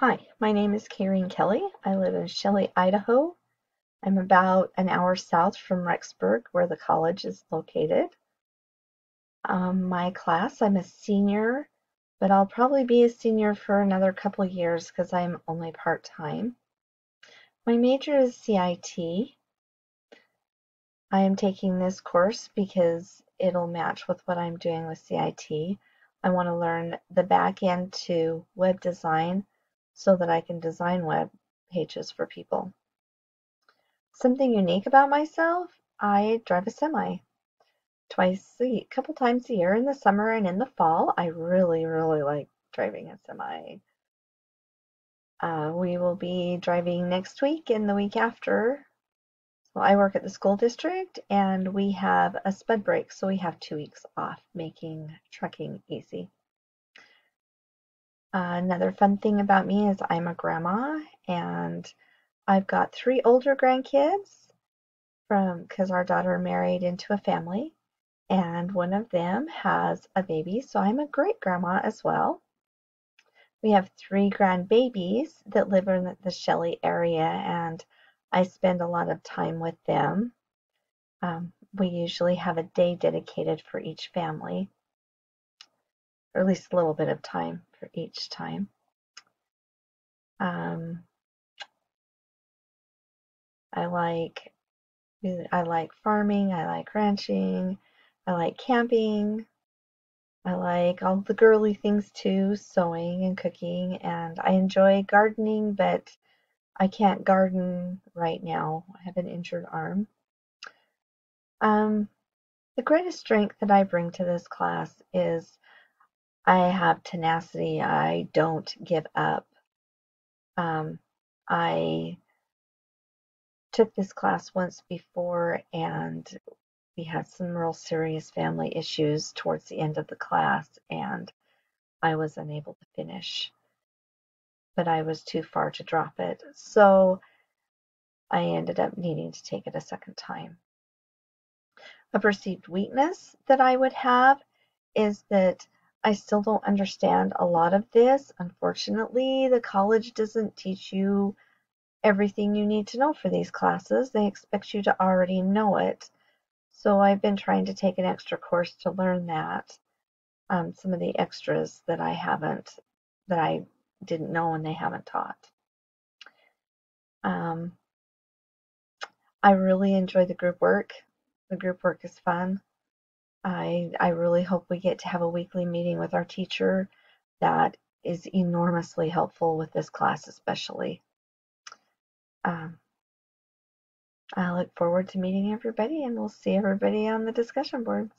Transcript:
Hi, my name is Karen Kelly. I live in Shelley, Idaho. I'm about an hour south from Rexburg, where the college is located. My class, I'm a senior, but I'll probably be a senior for another couple of years because I'm only part-time. My major is CIT. I am taking this course because it'll match with what I'm doing with CIT. I want to learn the back end to web design so that I can design web pages for people. Something unique about myself, I drive a semi couple times a year in the summer and in the fall. I really, really like driving a semi. We will be driving next week and the week after. So I work at the school district and we have a sped break, so we have 2 weeks off, making trucking easy. Another fun thing about me is I'm a grandma and I've got 3 older grandkids because our daughter married into a family, and one of them has a baby, so I'm a great grandma as well. We have 3 grandbabies that live in the Shelley area, and I spend a lot of time with them. We usually have a day dedicated for each family, or at least a little bit of time for each time. Um, I like farming, I like ranching, I like camping. I like all the girly things too, sewing and cooking, and I enjoy gardening, but I can't garden right now. I have an injured arm. Um, the greatest strength that I bring to this class is I have tenacity. I don't give up. I took this class once before and we had some real serious family issues towards the end of the class, and I was unable to finish. But I was too far to drop it. So I ended up needing to take it a second time. A perceived weakness that I would have is that I still don't understand a lot of this. Unfortunately, the college doesn't teach you everything you need to know for these classes. They expect you to already know it. So I've been trying to take an extra course to learn that. Some of the extras that I didn't know and they haven't taught. I really enjoy the group work. The group work is fun. I really hope we get to have a weekly meeting with our teacher. That is enormously helpful with this class especially. Um, I look forward to meeting everybody, and we'll see everybody on the discussion boards.